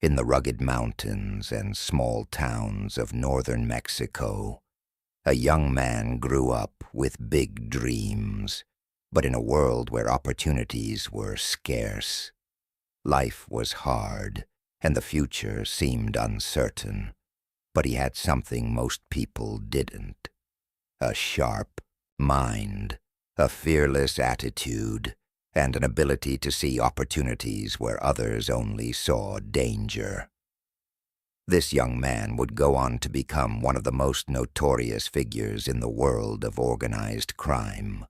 In the rugged mountains and small towns of northern Mexico, a young man grew up with big dreams, but in a world where opportunities were scarce. Life was hard, and the future seemed uncertain, but he had something most people didn't: a sharp mind, a fearless attitude, and an ability to see opportunities where others only saw danger. This young man would go on to become one of the most notorious figures in the world of organized crime,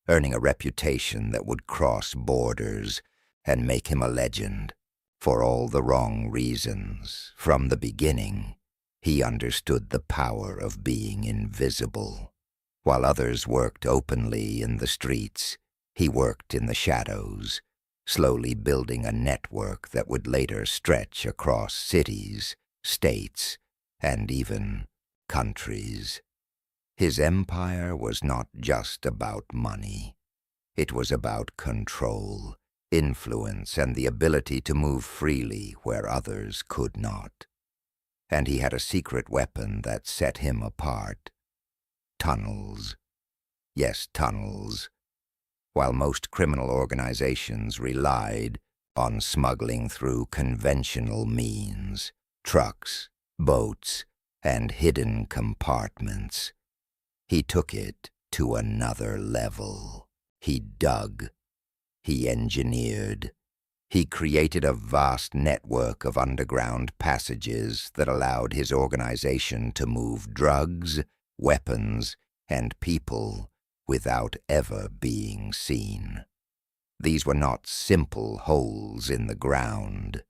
earning a reputation that would cross borders and make him a legend. For all the wrong reasons. From the beginning, he understood the power of being invisible. While others worked openly in the streets, he worked in the shadows, slowly building a network that would later stretch across cities, states, and even countries. His empire was not just about money. It was about control, influence, and the ability to move freely where others could not. And he had a secret weapon that set him apart: tunnels. Yes, tunnels. While most criminal organizations relied on smuggling through conventional means, trucks, boats, and hidden compartments, he took it to another level. He dug. He engineered. He created a vast network of underground passages that allowed his organization to move drugs, weapons, and people without ever being seen. These were not simple holes in the ground.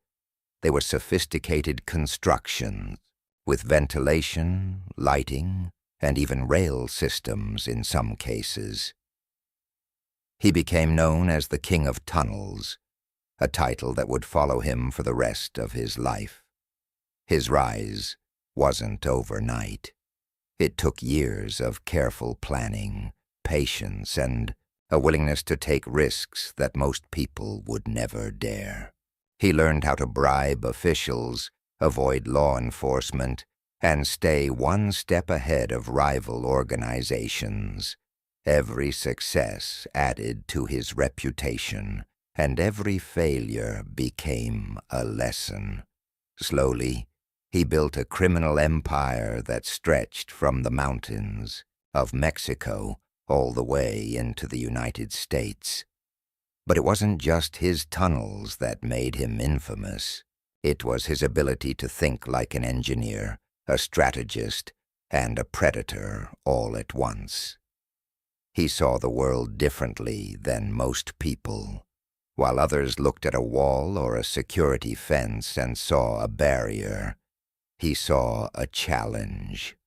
They were sophisticated constructions with ventilation, lighting, and even rail systems in some cases. He became known as the King of Tunnels, a title that would follow him for the rest of his life. His rise wasn't overnight. It took years of careful planning, patience, and a willingness to take risks that most people would never dare. He learned how to bribe officials, avoid law enforcement, and stay one step ahead of rival organizations. Every success added to his reputation, and every failure became a lesson. Slowly, he built a criminal empire that stretched from the mountains of Mexico all the way into the United States. But it wasn't just his tunnels that made him infamous. It was his ability to think like an engineer, a strategist, and a predator all at once. He saw the world differently than most people. While others looked at a wall or a security fence and saw a barrier, he saw a challenge,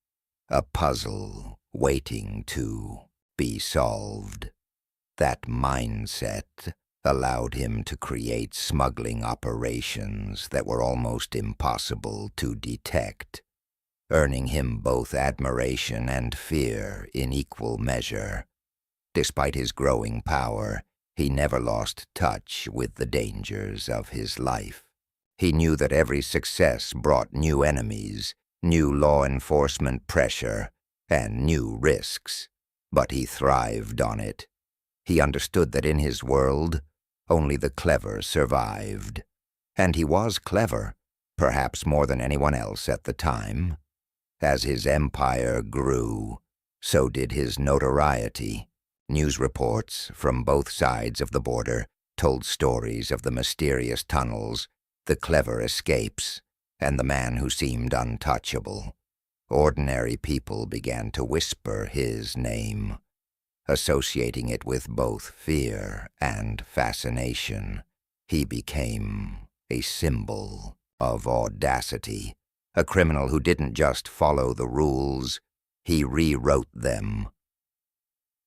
a puzzle waiting to be solved. That mindset allowed him to create smuggling operations that were almost impossible to detect, earning him both admiration and fear in equal measure. Despite his growing power, he never lost touch with the dangers of his life. He knew that every success brought new enemies, new law enforcement pressure, and new risks, but he thrived on it. He understood that in his world, only the clever survived. And he was clever, perhaps more than anyone else at the time. As his empire grew, so did his notoriety. News reports from both sides of the border told stories of the mysterious tunnels, the clever escapes, and the man who seemed untouchable. Ordinary people began to whisper his name, associating it with both fear and fascination. He became a symbol of audacity, a criminal who didn't just follow the rules, he rewrote them.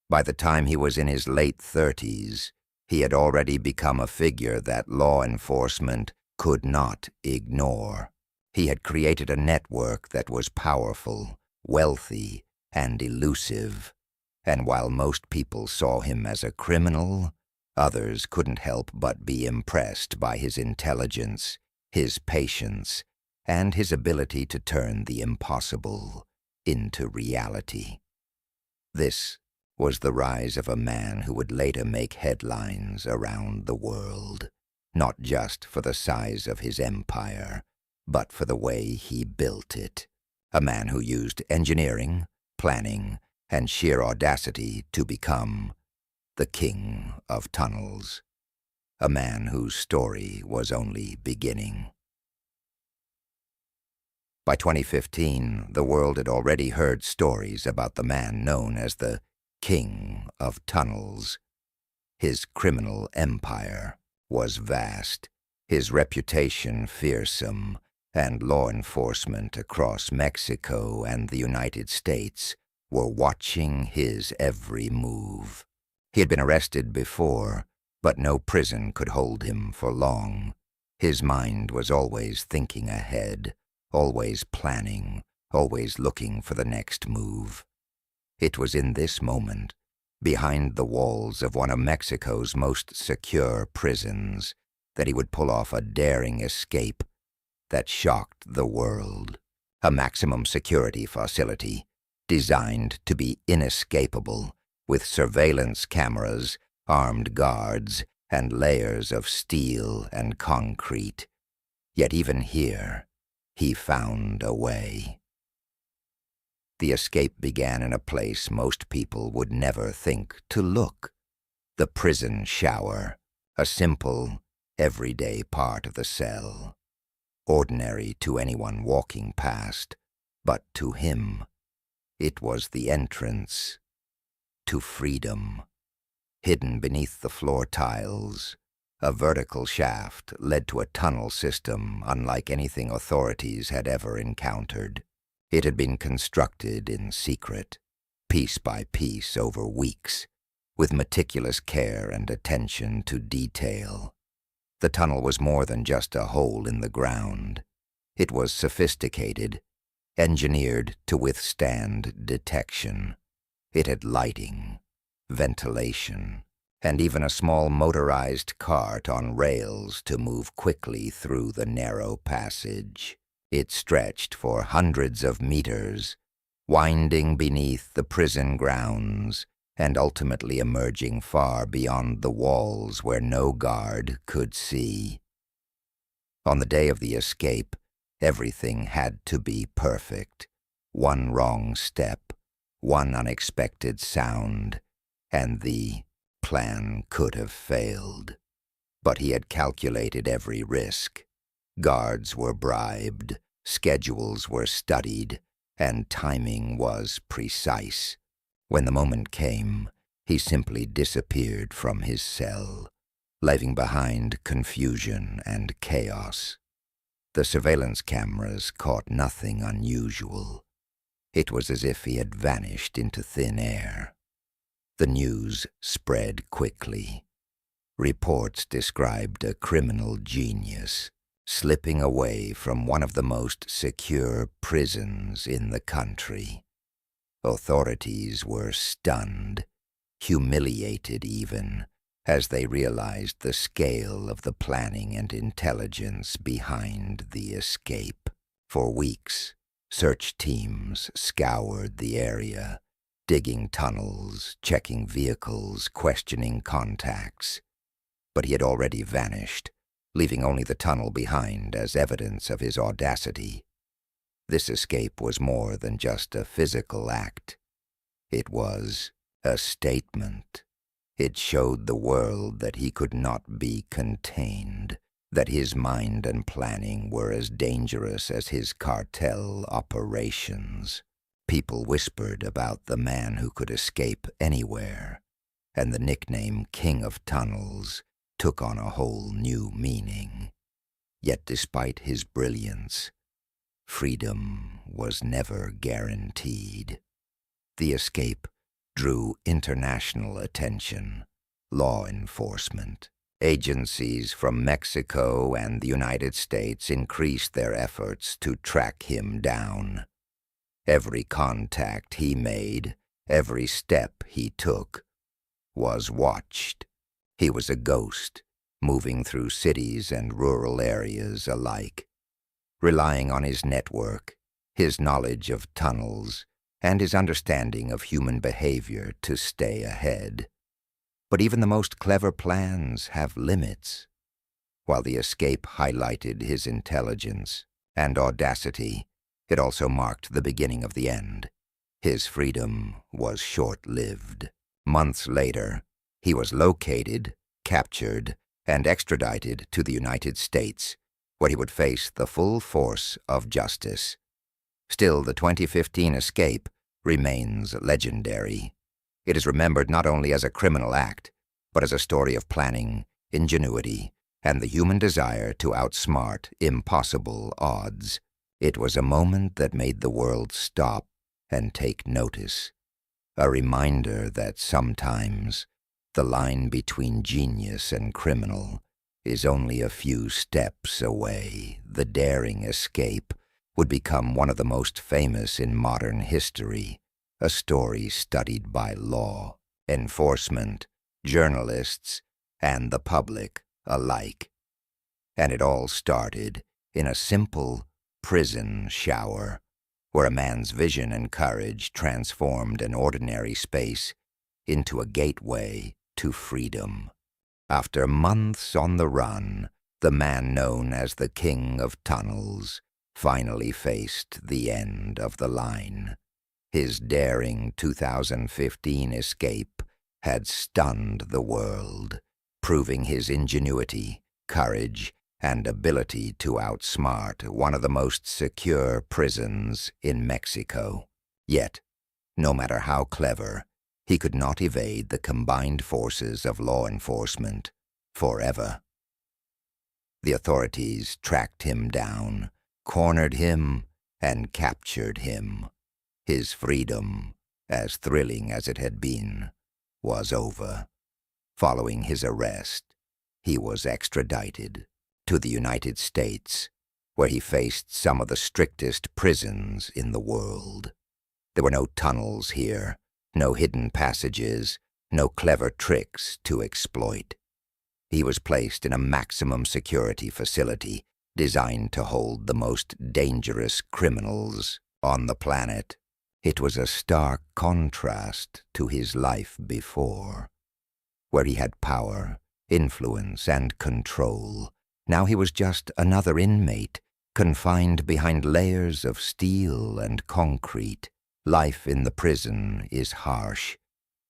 By the time he was in his late 30s, he had already become a figure that law enforcement could not ignore. He had created a network that was powerful, wealthy, and elusive. And while most people saw him as a criminal, others couldn't help but be impressed by his intelligence, his patience, and his ability to turn the impossible into reality. This was the rise of a man who would later make headlines around the world, not just for the size of his empire, but for the way he built it. A man who used engineering, planning, and sheer audacity to become the king of tunnels. A man whose story was only beginning. By 2015, the world had already heard stories about the man known as the King of Tunnels. His criminal empire was vast, his reputation fearsome, and law enforcement across Mexico and the United States were watching his every move. He had been arrested before, but no prison could hold him for long. His mind was always thinking ahead, always planning, always looking for the next move. It was in this moment, behind the walls of one of Mexico's most secure prisons, that he would pull off a daring escape that shocked the world. A maximum security facility designed to be inescapable, with surveillance cameras, armed guards, and layers of steel and concrete. Yet even here, he found a way. The escape began in a place most people would never think to look: the prison shower, a simple, everyday part of the cell. Ordinary to anyone walking past, but to him, it was the entrance to freedom. Hidden beneath the floor tiles, a vertical shaft led to a tunnel system unlike anything authorities had ever encountered. It had been constructed in secret, piece by piece over weeks, with meticulous care and attention to detail. The tunnel was more than just a hole in the ground. It was sophisticated, engineered to withstand detection. It had lighting, ventilation, and even a small motorized cart on rails to move quickly through the narrow passage. It stretched for hundreds of meters, winding beneath the prison grounds and ultimately emerging far beyond the walls where no guard could see. On the day of the escape, everything had to be perfect. One wrong step, one unexpected sound, and the plan could have failed. But he had calculated every risk. Guards were bribed, schedules were studied, and timing was precise. When the moment came, he simply disappeared from his cell, leaving behind confusion and chaos. The surveillance cameras caught nothing unusual. It was as if he had vanished into thin air. The news spread quickly. Reports described a criminal genius slipping away from one of the most secure prisons in the country. Authorities were stunned, humiliated even, as they realized the scale of the planning and intelligence behind the escape. For weeks, search teams scoured the area, digging tunnels, checking vehicles, questioning contacts. But he had already vanished, leaving only the tunnel behind as evidence of his audacity. This escape was more than just a physical act. It was a statement. It showed the world that he could not be contained, that his mind and planning were as dangerous as his cartel operations. People whispered about the man who could escape anywhere, and the nickname King of Tunnels took on a whole new meaning. Yet despite his brilliance, freedom was never guaranteed. The escape drew international attention. Law enforcement agencies from Mexico and the United States increased their efforts to track him down. Every contact he made, every step he took, was watched. He was a ghost, moving through cities and rural areas alike, relying on his network, his knowledge of tunnels, and his understanding of human behavior to stay ahead. But even the most clever plans have limits. While the escape highlighted his intelligence and audacity, it also marked the beginning of the end. His freedom was short-lived. Months later, he was located, captured, and extradited to the United States, where he would face the full force of justice. Still, the 2015 escape remains legendary. It is remembered not only as a criminal act, but as a story of planning, ingenuity, and the human desire to outsmart impossible odds. It was a moment that made the world stop and take notice, a reminder that sometimes the line between genius and criminal is only a few steps away. The daring escape would become one of the most famous in modern history, a story studied by law, enforcement, journalists, and the public alike. And it all started in a simple prison shower, where a man's vision and courage transformed an ordinary space into a gateway to freedom. After months on the run, the man known as the King of Tunnels finally faced the end of the line. His daring 2015 escape had stunned the world, proving his ingenuity, courage, and ability to outsmart one of the most secure prisons in Mexico. Yet, no matter how clever, he could not evade the combined forces of law enforcement forever. The authorities tracked him down, cornered him, and captured him. His freedom, as thrilling as it had been, was over. Following his arrest, he was extradited to the United States, where he faced some of the strictest prisons in the world. There were no tunnels here, no hidden passages, no clever tricks to exploit. He was placed in a maximum security facility designed to hold the most dangerous criminals on the planet. It was a stark contrast to his life before, where he had power, influence, and control. Now he was just another inmate, confined behind layers of steel and concrete. Life in the prison is harsh.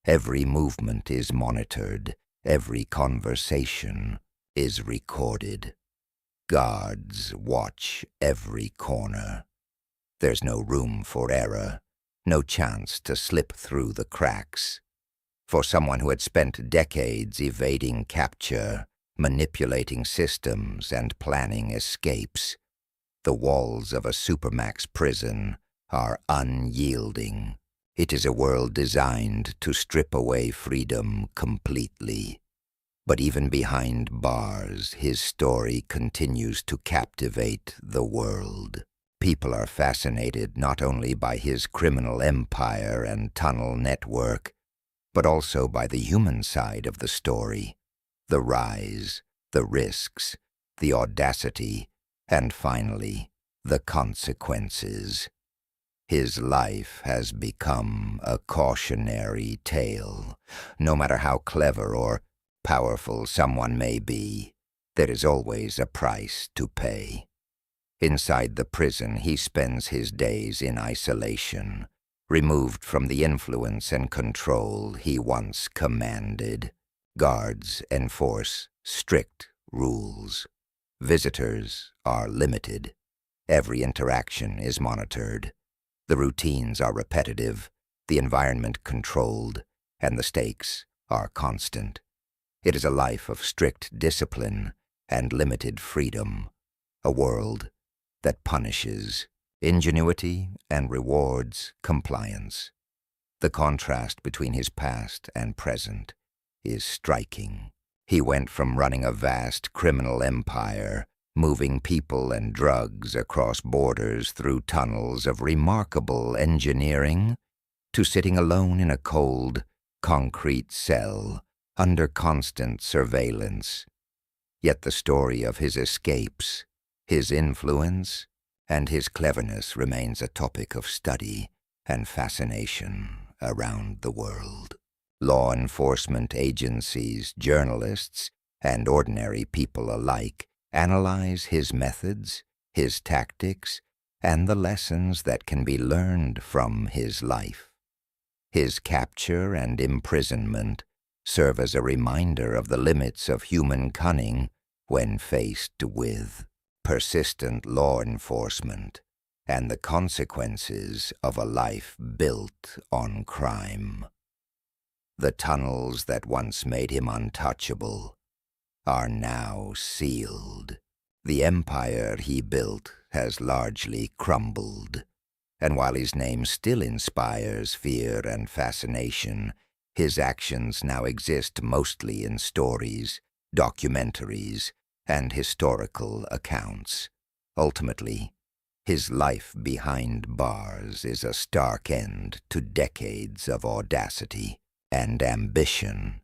Every movement is monitored. Every conversation is recorded. Guards watch every corner. There's no room for error, no chance to slip through the cracks. For someone who had spent decades evading capture, manipulating systems, and planning escapes, the walls of a supermax prison are unyielding. It is a world designed to strip away freedom completely. But even behind bars, his story continues to captivate the world. People are fascinated not only by his criminal empire and tunnel network, but also by the human side of the story. The rise, the risks, the audacity, and finally, the consequences. His life has become a cautionary tale. No matter how clever or powerful someone may be, there is always a price to pay. Inside the prison, he spends his days in isolation, removed from the influence and control he once commanded. Guards enforce strict rules. Visitors are limited. Every interaction is monitored. The routines are repetitive, the environment controlled, and the stakes are constant. It is a life of strict discipline and limited freedom, a world that punishes ingenuity and rewards compliance. The contrast between his past and present is striking. He went from running a vast criminal empire, moving people and drugs across borders through tunnels of remarkable engineering, to sitting alone in a cold, concrete cell under constant surveillance. Yet the story of his escapes, his influence, and his cleverness remains a topic of study and fascination around the world. Law enforcement agencies, journalists, and ordinary people alike analyze his methods, his tactics, and the lessons that can be learned from his life. His capture and imprisonment serve as a reminder of the limits of human cunning when faced with persistent law enforcement and the consequences of a life built on crime. The tunnels that once made him untouchable are now sealed. The empire he built has largely crumbled, and while his name still inspires fear and fascination, his actions now exist mostly in stories, documentaries, and historical accounts. Ultimately, his life behind bars is a stark end to decades of audacity and ambition.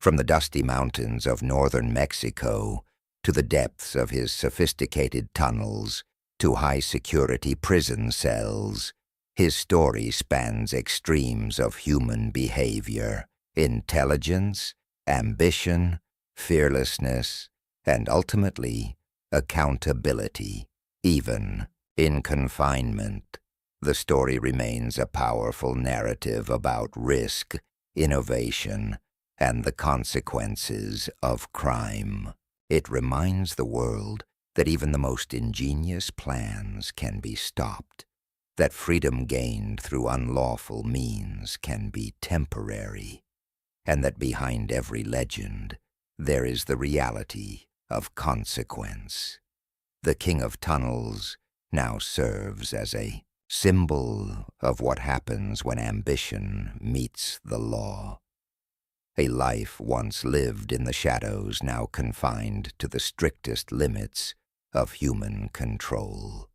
From the dusty mountains of northern Mexico to the depths of his sophisticated tunnels to high-security prison cells, his story spans extremes of human behavior, intelligence, ambition, fearlessness, and ultimately, accountability. Even in confinement, the story remains a powerful narrative about risk, innovation, and the consequences of crime. It reminds the world that even the most ingenious plans can be stopped, that freedom gained through unlawful means can be temporary, and that behind every legend there is the reality of consequence. The King of Tunnels now serves as a symbol of what happens when ambition meets the law. A life once lived in the shadows, now confined to the strictest limits of human control.